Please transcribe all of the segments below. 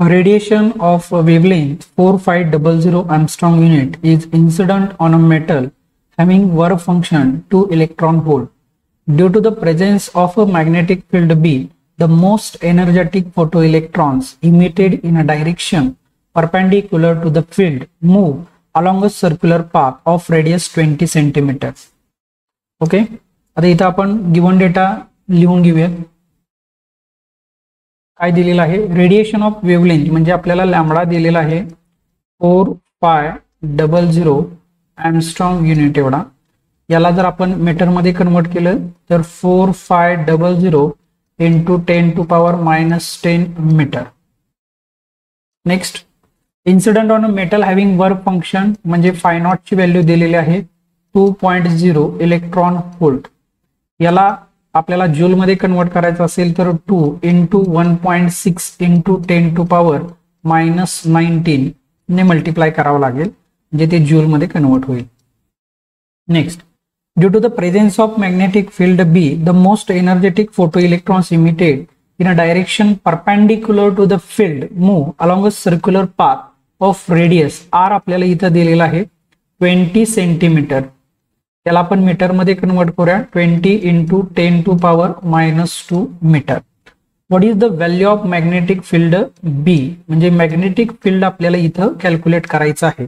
Radiation of a wavelength 4500 Armstrong unit is incident on a metal having work function 2 electron volt. Due to the presence of a magnetic field B, the most energetic photoelectrons emitted in a direction perpendicular to the field move along a circular path of radius 20 cm. Okay, आता इथं आपण given data लिहून घेऊया. काय दिलेलं आहे? Radiation of wavelength म्हणजे आपल्याला लॅम्बडा दिलेला आहे 4500 एंगस्ट्रॉम युनिट एवढा. याला जर आपण मीटर मध्ये कन्वर्ट केलं तर 4500 into 10 to power minus 10 metre. Next, incident on a metal having work function म्हणजे फाय नॉट ची व्हॅल्यू दिलेली आहे 2.0 इलेक्ट्रॉन व्होल्ट. याला आपल्याला जूल मध्ये कन्वर्ट करायचं असेल तर 2 into 1.6 into 10 to power minus 19 ने मल्टिप्लाय करावं लागेल म्हणजे ते जूल मध्ये कन्वर्ट होईल. Next, due to the presence of magnetic field B, the most energetic photoelectrons emitted in a direction perpendicular to the field move along a circular path of radius R आपल्याला इथं दिलेला आहे 20 centimetre. त्याला आपण metre मध्ये convert करूया 20 into 10 to power minus 2 metre. What is the value of magnetic field B म्हणजे magnetic field आपल्याला इथं कॅल्क्युलेट करायचं आहे.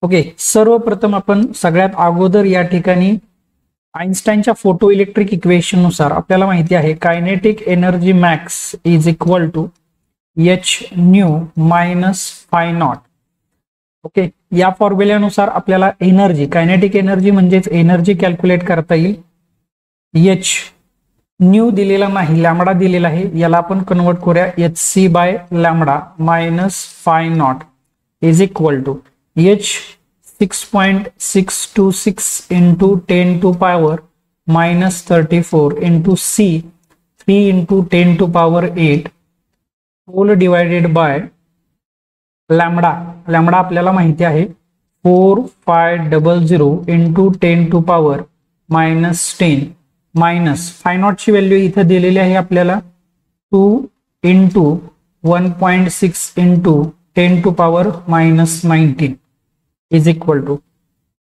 ओके, सर्वप्रथम आपण सगळ्यात अगोदर या ठिकाणी आइन्स्टाईनच्या फोटो इलेक्ट्रिक इक्वेशन नुसार आपल्याला माहिती आहे kinetic energy max is equal to H nu minus phi naught. Okay, या फॉर्म्युल्यानुसार आपल्याला एनर्जी कायनेटिक एनर्जी म्हणजेच एनर्जी कॅल्क्युलेट करता येईल. एच न्यू दिलेला नाही, लॅम्बडा दिलेला आहे. याला आपण कन्वर्ट करूया H C by lambda minus phi naught is equal to H 6.626 into 10 to power minus 34 into C 3 into 10 to power 8 whole divided by lambda. Lambda आपल्याला माहिती आहे 4500 into 10 to power minus 10 minus phi naught ची value इथं दिलेली आहे आपल्याला 2 into 1.6 into 10 to power minus 19 is equal to.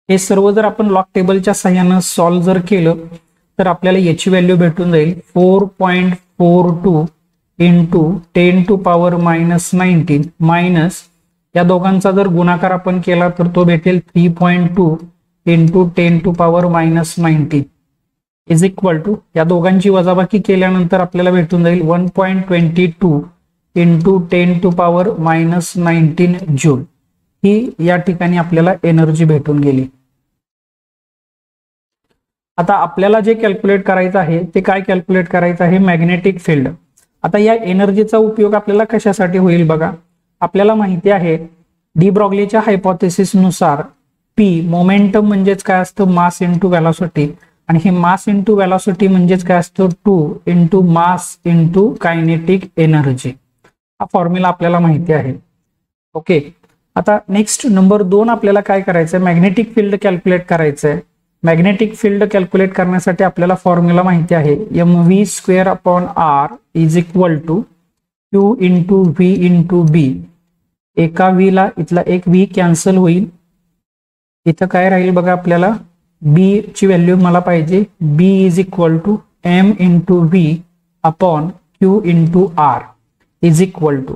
हे सर्व जर आपण लॉग टेबलच्या सहाय्याने सॉल्व्ह जर केलं तर आपल्याला याची व्हॅल्यू भेटून जाईल 4.42 into 10 to power minus 19 minus या दोघांचा जर गुणाकार आपण केला तर तो भेटेल 3.2 into 10 to power minus 19 is equal to. या दोघांची वजाबाकी केल्यानंतर आपल्याला भेटून जाईल 1.22 into 10 to power minus 19 joule. ही या ठिकाणी आपल्याला एनर्जी भेटून गेली. आता आपल्याला जे कॅल्क्युलेट करायचं आहे ते काय कॅल्क्युलेट करायचं आहे? Magnetic field. आता या एनर्जीचा उपयोग आपल्याला कशासाठी होईल बघा. आपल्याला माहिती आहे डी ब्रॉग्लीच्या हायपोथेसिस नुसार पी मोमेंटम म्हणजेच काय असतं? Mass into velocity. आणि हे मास इंटू व्हेलॉसिटी म्हणजेच काय असतं? 2 into mass into kinetic energy. हा फॉर्म्युला आपल्याला माहिती आहे. ओके, आता नेक्स्ट नंबर 2 आपल्याला काय करायचं आहे? मॅग्नेटिक फील्ड कॅल्क्युलेट करायचं आहे. मॅग्नेटिक फील्ड कॅल्क्युलेट करण्यासाठी आपल्याला फॉर्म्युला माहिती आहे mv²/r is equal to q into v into b. एका v ला इथला एक v कॅन्सल होईल. इथं काय राहील बघा आपल्याला b ची व्हॅल्यू मला पाहिजे b is equal to m into v upon q into r is equal to.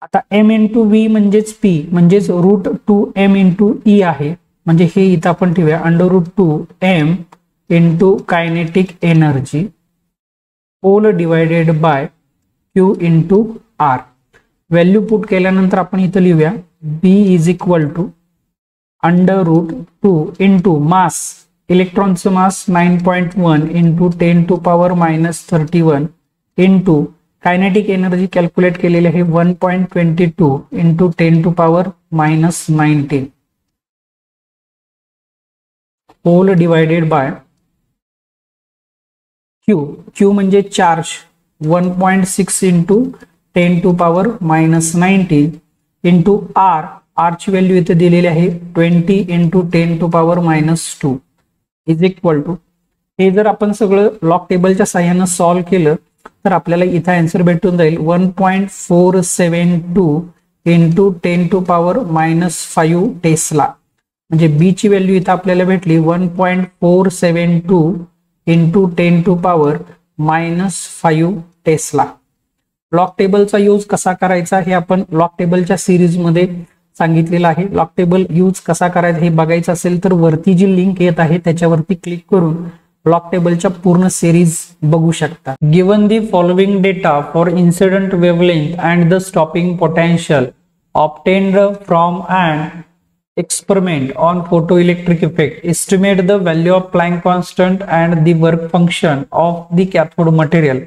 आता m इंटू व्ही म्हणजेच p म्हणजेच √2m इंटू e आहे. म्हणजे हे इथं आपण ठेवूया √2m into kinetic energy whole divided by q into r. Value put केल्यानंतर आपण इथं लिहूया b is equal to √2 into mass. इलेक्ट्रॉनचं mass 9.1 into 10 to power minus 31 into kinetic energy calculate केलेली आहे 1.22 into 10 to power minus 19 whole divided by q म्हणजे charge 1.6 into 10 to power minus 19 into r ची value इथे दिलेली आहे 20 into 10 to power minus 2 is equal to. हे जर आपण सगळं लॉग टेबलच्या साह्याने सॉल्व्ह केलं तर आपल्याला इथं आन्सर भेटून जाईल 1.472 इंटू 10 टू पॉवर -5 टेस्ला. म्हणजे बी ची व्हॅल्यू इथं आपल्याला भेटली 1.472 into 10 to power -5 tesla. Log टेबलचा यूज कसा करायचा हे आपण लॉग टेबलच्या सिरीज मध्ये सांगितलेलं आहे. लॉग टेबल यूज कसा करायचा हे बघायचं असेल तर वरती जी लिंक येत आहे त्याच्यावरती क्लिक करून लॉग टेबलच्या पूर्ण सिरीज बघू शकता. Given the following data for incident wavelength and the stopping potential obtained from and experiment on photoelectric effect, estimate the value of Planck constant and the work function of the cathode material.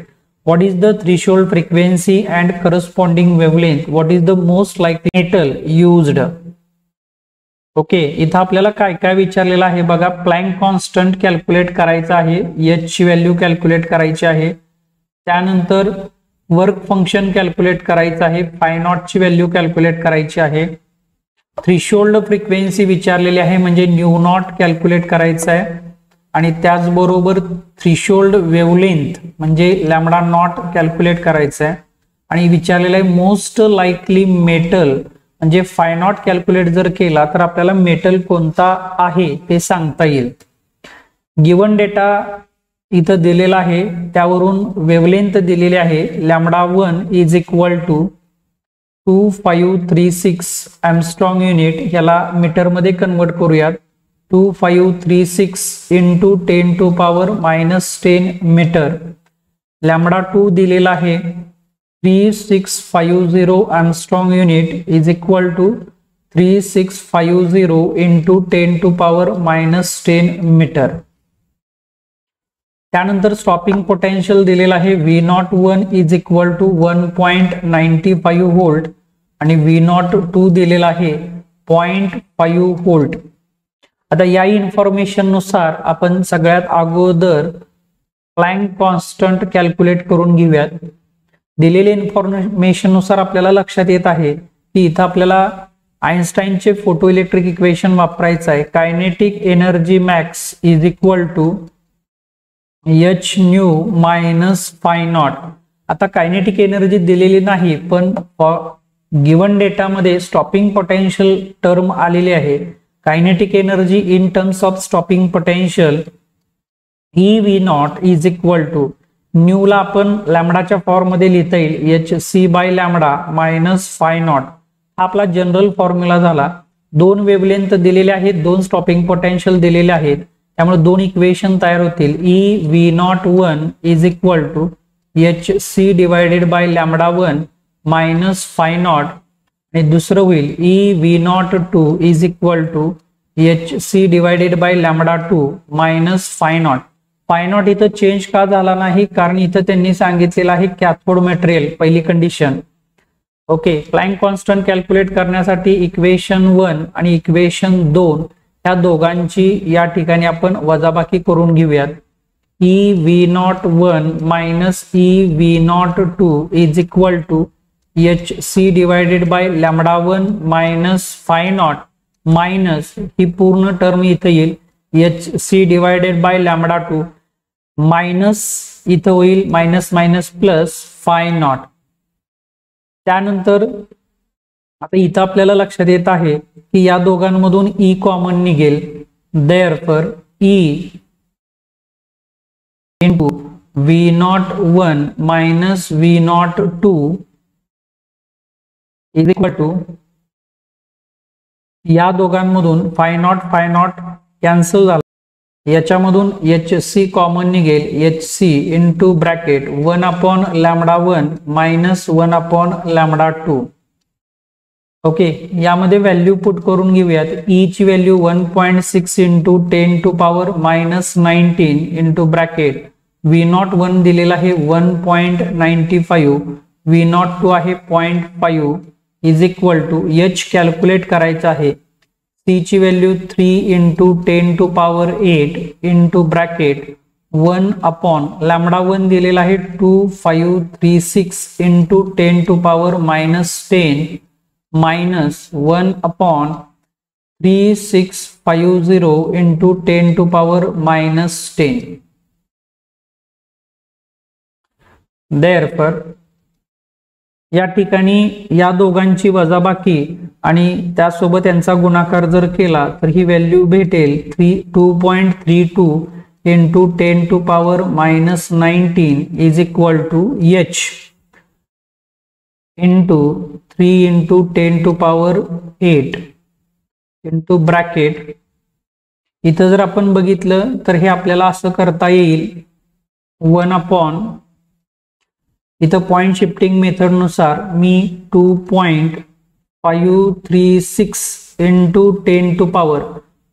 What is the threshold frequency and corresponding wavelength? What is the most likely metal used? Okay, इथं आपल्याला काय काय विचारलेलं आहे बघा. Plank constant calculate करायचं आहे, H ची व्हॅल्यू कॅल्क्युलेट करायची आहे. त्यानंतर वर्क फंक्शन कॅल्क्युलेट करायचं आहे, फाय नॉट ची व्हॅल्यू कॅल्क्युलेट करायची आहे. थ्रीशोल्ड फ्रिक्वेन्सी विचारलेली आहे म्हणजे न्यू नॉट कॅल्क्युलेट करायचं आहे. आणि त्याचबरोबर थ्रीशोल्ड वेवलेंथ म्हणजे लॅम्बडा नॉट कॅल्क्युलेट करायचं आहे. आणि विचारलेलं आहे मोस्ट लाईकली मेटल म्हणजे फाय नॉट कॅल्क्युलेट जर केला तर आपल्याला मेटल कोणता आहे ते सांगता येईल. गिवन डेटा इथं दिलेला आहे, त्यावरून वेवलेंथ दिलेली आहे. Lambda 1 is equal to 2536 angstrom unit. याला मीटर मध्ये कन्वर्ट करूयात. 2536 into 10 to power -10 metre. Lambda 2 दिलेला आहे 3650 angstrom unit is equal to 3650 into 10 to power -10 metre. त्यानंतर स्टॉपिंग पोटेन्शियल दिलेला आहे V01 is equal to 1.95 volt आणि V02 दिलेला आहे 0.5 व्होल्ट. आता या इन्फॉर्मेशन नुसार आपण सगळ्यात अगोदर प्लँक कॉन्स्टंट कॅल्क्युलेट करून घेऊयात. दिलेल्या इन्फॉर्मेशन नुसार आपल्याला लक्षात येत आहे की इथं आपल्याला आइन्स्टाईनचे फोटो इलेक्ट्रिक इक्वेशन वापरायचं आहे. Kinetic energy max is equal to H nu minus phi naught. आता कायनेटिक एनर्जी दिलेली नाही पण गिवन डेटामध्ये स्टॉपिंग पोटेन्शियल टर्म आलेली आहे. Kinetic energy in terms of stopping potential EV0 is equal to nu ला आपण लॅम्बडाच्या फॉर्म मध्ये लिहिता येईल H C by lambda minus phi naught. हा आपला जनरल फॉर्म्युला झाला. दोन वेवलेंथ दिलेले आहेत, दोन स्टॉपिंग पोटेन्शियल दिलेले आहेत, त्यामुळे दोन इक्वेशन तयार होतील. EV01 is equal to H C divided by lambda 1 minus phi naught आणि दुसरं होईल EV02 is equal to H C divided by lambda 2 minus phi naught. Phi naught इथं चेंज का झाला नाही कारण इथं त्यांनी सांगितलेलं आहे कॅथोड मटेरियल पहिली condition. Okay, Planck constant calculate करण्यासाठी इक्वेशन 1 आणि इक्वेशन 2 ह्या दोघांची या ठिकाणी आपण वजाबाकी करून घेऊयात. EV01 minus EV02 is equal to H C divided by lambda 1 minus phi naught minus ही पूर्ण टर्म इथं येईल H C divided by lambda 2 minus इथं होईल minus minus plus phi naught. त्यानंतर आता इथं आपल्याला लक्षात येत आहे की या दोघांमधून E कॉमन निघेल. Therefore E into V01 minus V02 is equal to या दोघांमधून फाय नॉट कॅन्सल झाला. याच्यामधून एच सी कॉमन निघेल H C into bracket 1 upon lambda 1 minus 1 upon lambda 2. Okay, यामध्ये व्हॅल्यू पुट करून घेऊयात. E ची value 1.6 into 10 to power -19 into bracket V01 दिलेला आहे 1.95, V02 आहे 0.5 is equal to H calculate करायचं आहे. C ची value 3 into 10 to power 8 into bracket 1 upon lambda 1 दिलेला आहे 2536 into 10 to power -10 minus 1 upon 3650 into 10 to power -10. Therefore या ठिकाणी या दोघांची वजाबाकी आणि त्यासोबत यांचा गुणाकार जर केला तर ही व्हॅल्यू भेटेल 2.32 into 10 to power minus 19 is equal to h into 3 into 10 to power 8 into bracket. इथं जर आपण बघितलं तर हे आपल्याला असं करता येईल 1 upon इथं पॉइंट शिफ्टिंग मेथड नुसार मी 2.536 into 10 to power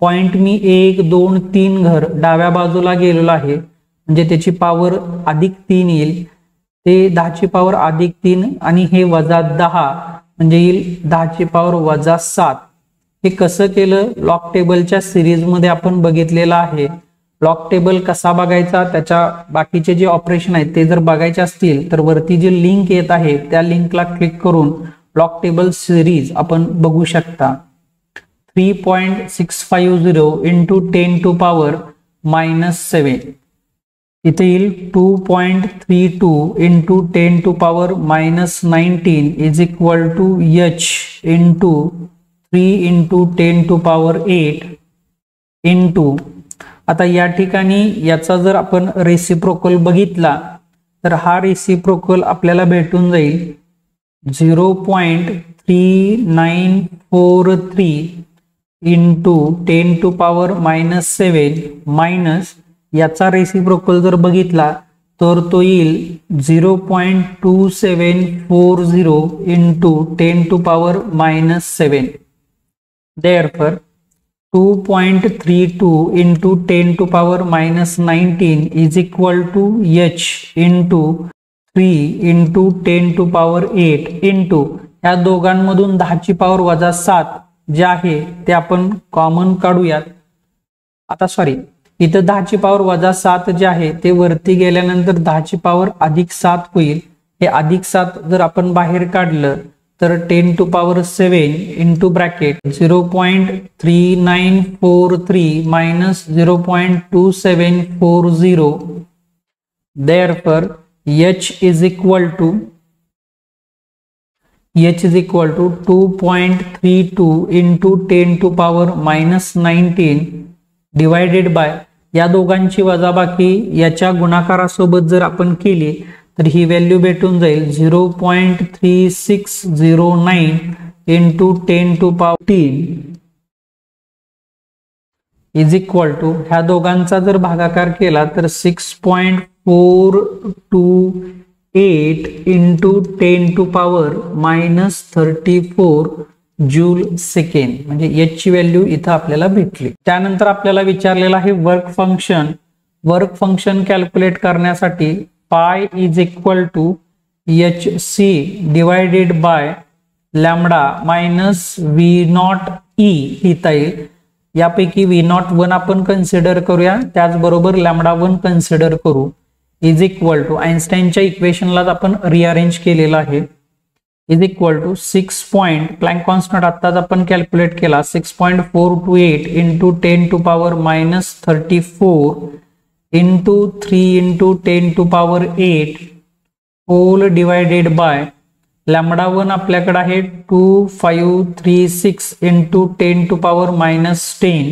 पॉइंट मी 1 2 3 घर डाव्या बाजूला गेलेलो आहे म्हणजे त्याची पॉवर +3 येईल ते 10 ची पॉवर +3 आणि हे -10 म्हणजे येईल 10 ची पॉवर -7. हे कसं केलं लॉग टेबलच्या सिरीज मध्ये आपण बघितलेलं आहे. लॉग टेबल कसा बघायचा त्याच्या बाकीचे जे ऑपरेशन आहेत ते जर बघायचे असतील तर वरती जी लिंक येत आहे त्या लिंकला क्लिक करून लॉग टेबल सिरीज आपण बघू शकता. 3.650 into 10 to power -7 इथे येईल 2.32 into 10 to power -19 is equal to h into 3 into 10 to power 8 into. आता या ठिकाणी याचा जर आपण रेसिप्रोकल बघितला तर हा रेसिप्रोकल आपल्याला भेटून जाईल 0.3943 into 10 to power -7 मायनस याचा रेसिप्रोकल जर बघितला तर तो येईल 0.2740 into 10 to power -7. Therefore 2.32 into 10 to power -19 is equal to h into 3 into 10 to power 8 into या दोघांमधून 10 ची पॉवर -7 जे आहे ते आपण कॉमन काढूयात. आता सॉरी इथं 10 ची पॉवर -7 जे आहे ते वरती गेल्यानंतर 10 ची पॉवर +7 होईल. हे +7 जर आपण बाहेर काढलं तर 10 to power 7 into bracket 0.3943 minus 0.2740. Therefore h is equal to 2.32 into 10 to power -19 divided by या दोघांची वजाबाकी याच्या गुणाकारासोबत जर आपण केली तर ही व्हॅल्यू भेटून जाईल 0.3609 into 10 to power 10 is equal to ह्या दोघांचा जर भागाकार केला तर 6.428 into 10 to power -34 joule second म्हणजे h ची व्हॅल्यू इथं आपल्याला भेटली. त्यानंतर आपल्याला विचारलेलं आहे वर्क फंक्शन कॅल्क्युलेट करण्यासाठी phi is equal to hc divided by lambda minus v0 e लिहिता येईल. यापैकी v01 आपण कन्सिडर करूया त्याचबरोबर λ1 कन्सिडर करू. इज इक्वल टू आइन्स्टाईनच्या इक्वेशनलाच आपण रिअरेंज केलेलं आहे. Is equal to 6 point Planck constant आत्ताच आपण कॅल्क्युलेट केला 6.428 into 10 to power -34 into 3 into 10 to power 8 whole divided by λ1 आपल्याकडे आहे 2536 into 10 to power -10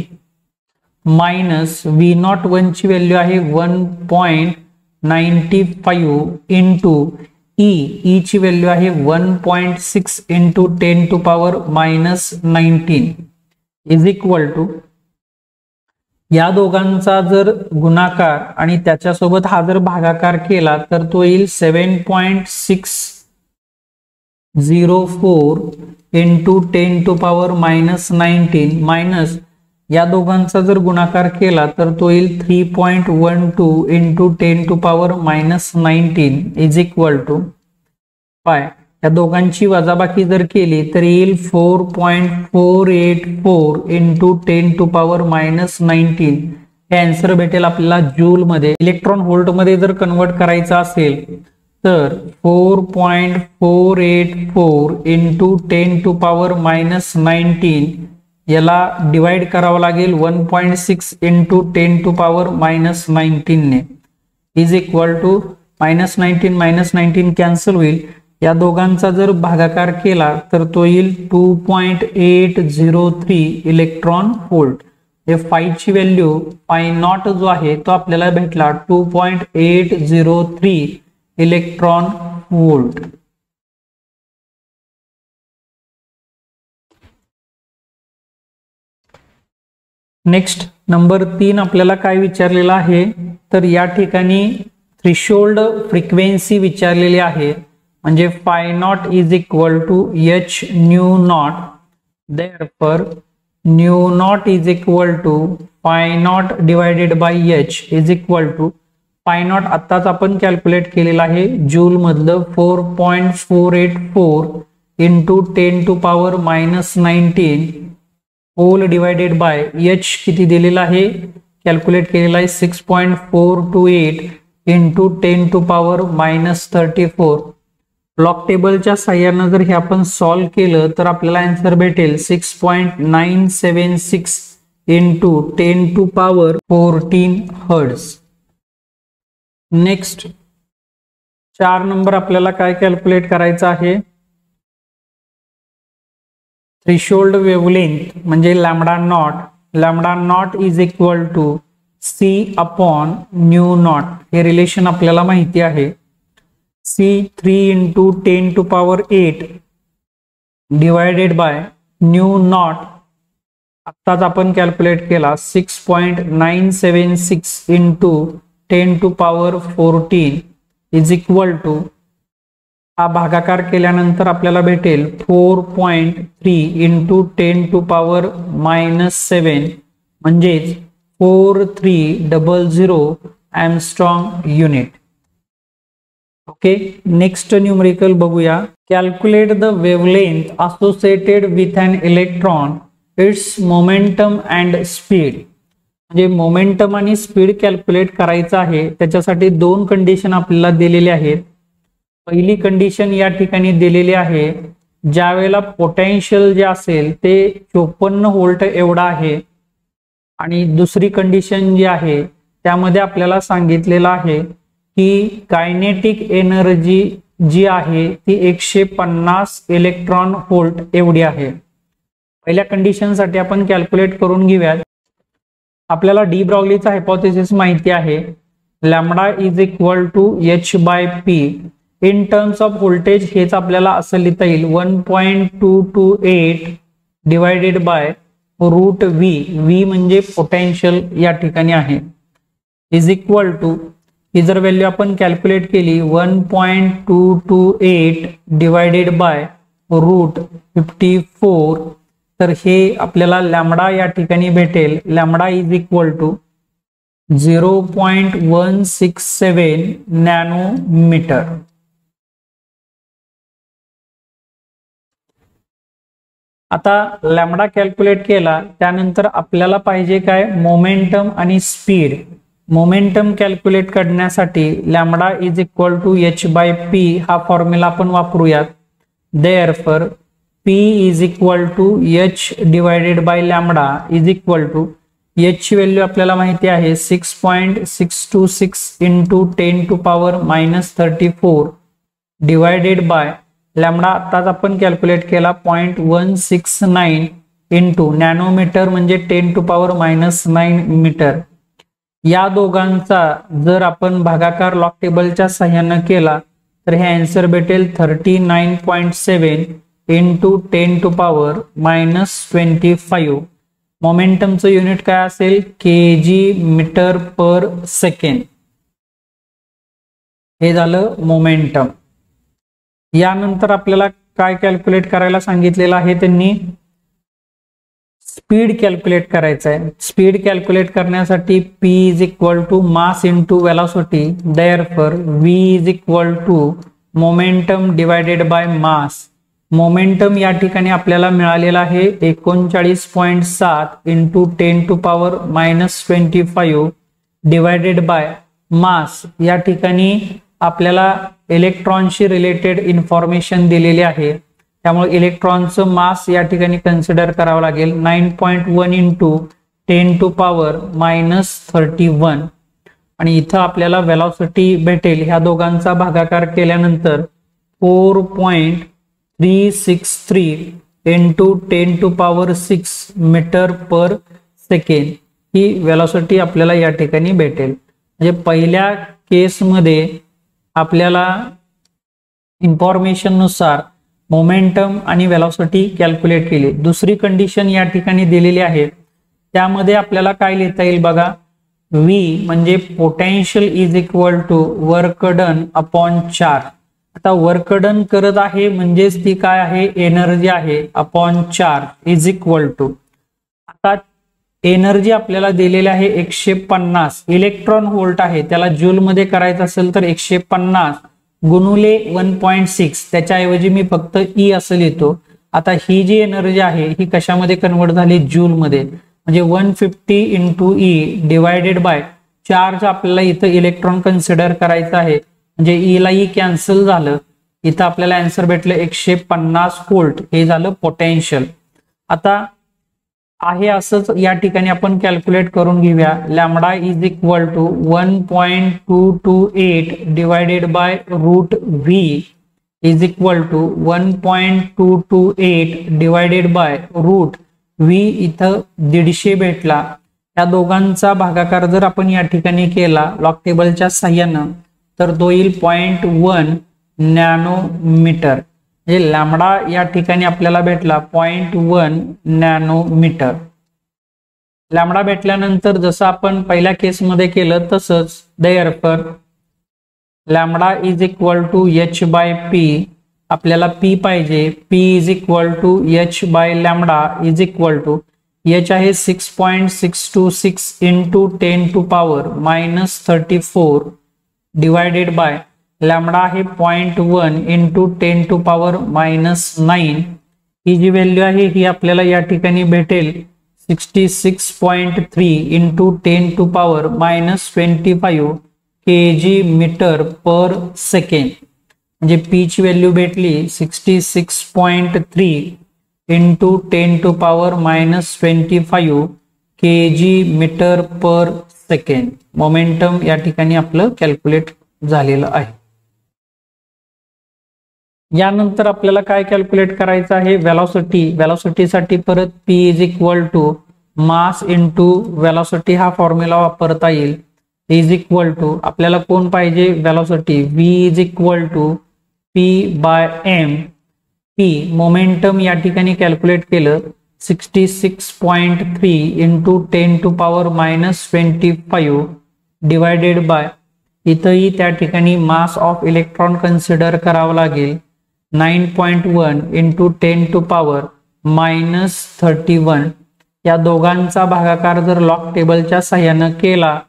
minus v01 ची व्हॅल्यू आहे 1.95 into e ची व्हॅल्यू आहे 1.6 into 10 to power -19 is equal to या दोघांचा जर गुणाकार आणि त्याच्यासोबत हा जर भागाकार केला तर तो येईल 7.604 into 10 to power -19 मायनस या दोघांचा जर गुणाकार केला तर तो येईल 3.12 into 10 to power -19 is equal to phi. या दोघांची वजाबाकी जर केली तर येईल 4.484 into 10 to power -19. हे आन्सर भेटेल आपल्याला जूल मध्ये. इलेक्ट्रॉन व्होल्ट मध्ये जर कन्वर्ट करायचं असेल तर 4.484 into 10 to power -19 याला डिवाइड करावं लागेल 1.6 into 10 to power -19 ने इज इक्वल टू -19 कॅन्सल होईल. या दोघांचा जर भागाकार केला तर तो येईल 2.803 इलेक्ट्रॉन व्होल्ट. फाय ची व्हॅल्यू फाय नॉट जो आहे तो आपल्याला भेटला 2.803 इलेक्ट्रॉन व्होल्ट. नेक्स्ट नंबर 3 आपल्याला काय विचारलेला आहे तर या ठिकाणी थ्रेशोल्ड फ्रिक्वेन्सी विचारलेली आहे. म्हणजे phi naught is equal to H nu naught. Therefore nu naught is equal to phi naught divided by H is equal to phi naught आत्ताच आपण कॅल्क्युलेट केलेला आहे जूल मधलं 4.484 into 10⁻⁻19 whole divided by H किती दिलेला आहे calculate केलेला आहे 6.428 इंटू 10⁻⁻34. ब्लॉक टेबलच्या साह्याने जर हे आपण सॉल्व्ह केलं तर आपल्याला आन्सर भेटेल 6.976 इंटू 10⁻14 हर्ट्ज. नेक्स्ट 4 नंबर आपल्याला काय कॅल्क्युलेट करायचं आहे थ्रेशोल्ड वेव्हलेंथ म्हणजे lambda naught. Lambda naught is equal to C upon nu naught. हे रिलेशन आपल्याला माहिती आहे. C 3 into 10⁸ divided by nu naught आत्ताच आपण कॅल्क्युलेट केला 6.976 इंटू 10⁻14 इज इक्वल टू हा भागाकार केल्यानंतर आपल्याला भेटेल 4.3 इंटू 10⁻⁻7 म्हणजेच 4300 angstrom unit. Okay next numerical बघूया. Calculate the wavelength associated with an electron its momentum and speed. म्हणजे मोमेंटम आणि स्पीड कॅल्क्युलेट करायचं आहे. त्याच्यासाठी 2 कंडिशन आपल्याला दिलेली आहेत. पहिली कंडिशन या ठिकाणी दिलेली आहे ज्या वेळेला पोटेन्शियल जे असेल ते 54 व्होल्ट एवढा आहे आणि दुसरी कंडिशन जी आहे त्यामध्ये आपल्याला सांगितलेलं आहे की कायनेटिक एनर्जी जी आहे ती 150 इलेक्ट्रॉन व्होल्ट एवढी आहे. पहिल्या कंडिशन साठी आपण कॅल्क्युलेट करून घेऊयात. आपल्याला डी ब्रॉग्लीचा हायपोथेसिस माहिती आहे lambda is equal to H by P. In terms of voltage हेच आपल्याला असं लिहिता येईल 1.228 divided by root V. V म्हणजे पोटेन्शियल या ठिकाणी आहे इज इक्वल टू ही जर व्हॅल्यू आपण कॅल्क्युलेट केली 1.228 डिवायडेड बाय रूट 54 तर हे आपल्याला लॅम्बडा या ठिकाणी भेटेल. Lambda is equal to 0.167 nanometre. आता लॅम्बडा कॅल्क्युलेट केला त्यानंतर आपल्याला पाहिजे काय मोमेंटम आणि स्पीड. मोमेंटम कॅल्क्युलेट करण्यासाठी lambda is equal to H by P हा फॉर्म्युला आपण वापरूयात. Therefore P is equal to H divided by lambda is equal to H ची व्हॅल्यू आपल्याला माहिती आहे 6.626 इंटू 10⁻⁻34 डिवायडेड बाय लॅम्बडा आत्ताच आपण कॅल्क्युलेट केला 0.169 इंटू नॅनोमीटर म्हणजे 10⁻⁹ मीटर. या दोघांचा जर आपण भागाकार लॉग टेबलच्या सहाय्याने केला तर हे आन्सर भेटेल 39.7 इंटू 10⁻⁻25. मोमेंटमचं युनिट काय असेल केजी मीटर पर सेकंड. हे झालं मोमेंटम. यानंतर आपल्याला काय कॅल्क्युलेट करायला सांगितलेलं आहे त्यांनी स्पीड कॅल्क्युलेट करायचं आहे. स्पीड कॅल्क्युलेट करण्यासाठी p is equal to mass into velocity. Therefore v is equal to momentum divided by mass. Momentum या ठिकाणी आपल्याला मिळालेला आहे 39.7 इंटू 10⁻⁻25 डिवायडेड बाय मास. या ठिकाणी आपल्याला इलेक्ट्रॉनशी रिलेटेड इन्फॉर्मेशन दिलेली आहे त्यामुळे इलेक्ट्रॉनचं मास या ठिकाणी कन्सिडर करावं लागेल 9.1 इंटू 10⁻⁻31. आणि इथं आपल्याला वेलॉसिटी भेटेल ह्या दोघांचा भागाकार केल्यानंतर 4.363 इंटू 10⁻⁶ मीटर पर सेकंड ही वेलॉसिटी आपल्याला या ठिकाणी भेटेल। म्हणजे पहिल्या केसमध्ये आपल्याला इन्फॉर्मेशन नुसार मोमेंटम आणि वेलॉसिटी कॅल्क्युलेट केली। दुसरी कंडिशन या ठिकाणी दिलेली आहे, त्यामध्ये आपल्याला काय लिहिता येईल बघा, V म्हणजे potential is equal to work done upon charge. आता वर्क डन करत आहे म्हणजेच ती काय आहे, एनर्जी आहे, upon charge is equal to, आता एनर्जी आपल्याला दिलेली आहे 150 इलेक्ट्रॉन व्होल्ट आहे, त्याला जूल मध्ये करायचं असेल तर 150 गुणुले 1.6, त्याच्याऐवजी मी फक्त E असं लिहितो। आता ही जी एनर्जी आहे ही कशामध्ये कन्वर्ट झाली, जूल मध्ये, म्हणजे 150 into E divided by charge. आपल्याला इथं इलेक्ट्रॉन कन्सिडर करायचं आहे, म्हणजे E ला E कॅन्सल झालं, इथं आपल्याला आन्सर भेटलं 150 व्होल्ट, हे झालं पोटेन्शियल। आता आहे असंच या ठिकाणी आपण कॅल्क्युलेट करून घेऊया, lambda is equal to 1.228 divided by root V is equal to 1.228 divided by root V, इथं 150 भेटला। या दोघांचा भागाकार जर आपण या ठिकाणी केला लॉग टेबलच्या साहाय्यानं तर तो येईल 0.1 नॅनोमीटर, म्हणजे लॅम्बडा या ठिकाणी आपल्याला भेटला 0.1 नॅनोमीटर। लॅम्बडा भेटल्यानंतर जसं आपण पहिल्या केसमध्ये केलं तसंच therefore lambda is equal to h by p, आपल्याला p पाहिजे, p is equal to h by lambda is equal to h आहे 6.626 इंटू 10⁻⁻34 डिवायडेड बाय लॅम्बडा आहे 0.1 इंटू 10⁻⁹। ही जी व्हॅल्यू आहे ही आपल्याला या ठिकाणी भेटेल 66.3 इंटू 10⁻⁻25 kg मीटर पर सेकंड, म्हणजे पी ची व्हॅल्यू भेटली 66.3 इंटू 10⁻⁻25 kg मीटर पर सेकंड। मोमेंटम या ठिकाणी आपलं कॅल्क्युलेट झालेलं आहे। यानंतर आपल्याला काय कॅल्क्युलेट करायचं आहे, वेलॉसिटी। वेलॉसिटीसाठी परत P is equal to mass into velocity हा फॉर्म्युला वापरता येईल, इज इक्वल टू आपल्याला कोण पाहिजे, velocity, V is equal to P by M। P momentum या ठिकाणी कॅल्क्युलेट केलं 66.3 इंटू 10⁻⁻25 डिवायडेड बाय, इथंही त्या ठिकाणी मास ऑफ इलेक्ट्रॉन कन्सिडर करावं लागेल 9.1 इंटू 10⁻31। या दोघांचा भागाकार जर लॉग टेबलच्या साहाय्यानं केला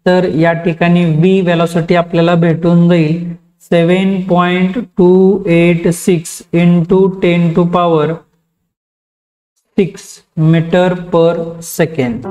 तर या ठिकाणी V वेलॉसिटी आपल्याला भेटून जाईल 7.286 इंटू 10⁻6 मीटर पर सेकंड।